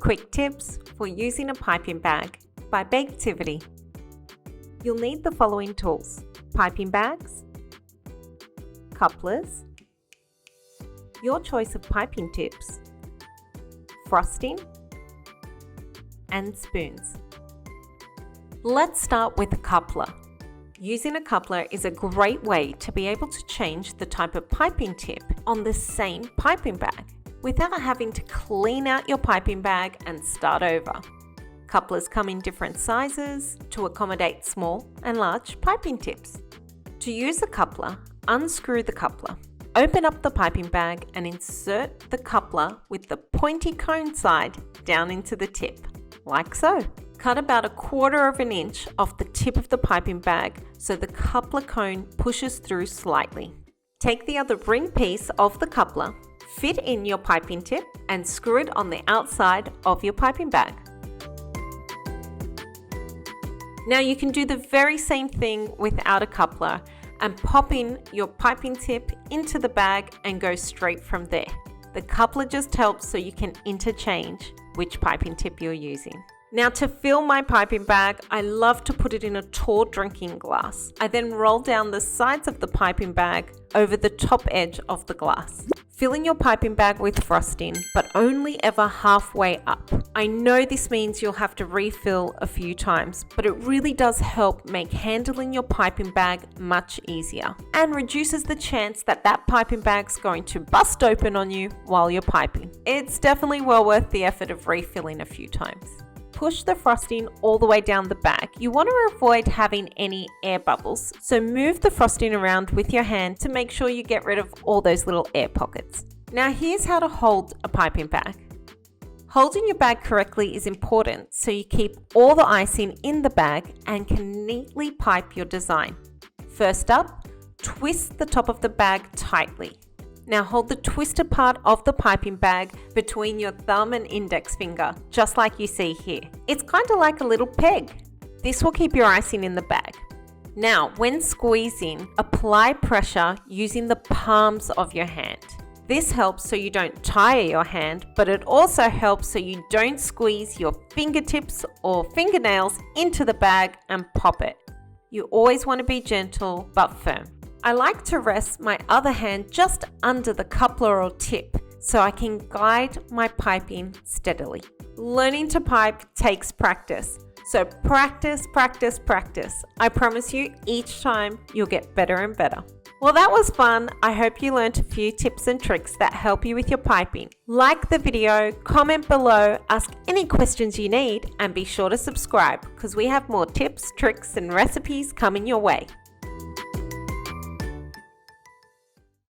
Quick tips for using a piping bag by Baketivity. You'll need the following tools: piping bags, couplers, your choice of piping tips, frosting, and spoons. Let's start with a coupler. Using a coupler is a great way to be able to change the type of piping tip on the same piping bag without having to clean out your piping bag and start over. Couplers come in different sizes to accommodate small and large piping tips. To use a coupler, unscrew the coupler. Open up the piping bag and insert the coupler with the pointy cone side down into the tip, like so. Cut about 1/4 inch off the tip of the piping bag so the coupler cone pushes through slightly. Take the other ring piece of the coupler, fit in your piping tip, and screw it on the outside of your piping bag. Now you can do the very same thing without a coupler and pop in your piping tip into the bag and go straight from there. The coupler just helps so you can interchange which piping tip you're using. Now to fill my piping bag, I love to put it in a tall drinking glass. I then roll down the sides of the piping bag over the top edge of the glass. Filling your piping bag with frosting, but only ever halfway up. I know this means you'll have to refill a few times, but it really does help make handling your piping bag much easier and reduces the chance that that piping bag's going to bust open on you while you're piping. It's definitely well worth the effort of refilling a few times. Push the frosting all the way down the bag. You want to avoid having any air bubbles, so move the frosting around with your hand to make sure you get rid of all those little air pockets. Now here's how to hold a piping bag. Holding your bag correctly is important so you keep all the icing in the bag and can neatly pipe your design. First up, twist the top of the bag tightly. Now hold the twisted part of the piping bag between your thumb and index finger, just like you see here. It's kind of like a little peg. This will keep your icing in the bag. Now, when squeezing, apply pressure using the palms of your hand. This helps so you don't tire your hand, but it also helps so you don't squeeze your fingertips or fingernails into the bag and pop it. You always want to be gentle but firm. I like to rest my other hand just under the coupler or tip so I can guide my piping steadily. Learning to pipe takes practice, so practice, practice, practice. I promise you, each time you'll get better and better. Well, that was fun. I hope you learned a few tips and tricks that help you with your piping. Like the video, comment below, ask any questions you need, and be sure to subscribe because we have more tips, tricks, and recipes coming your way.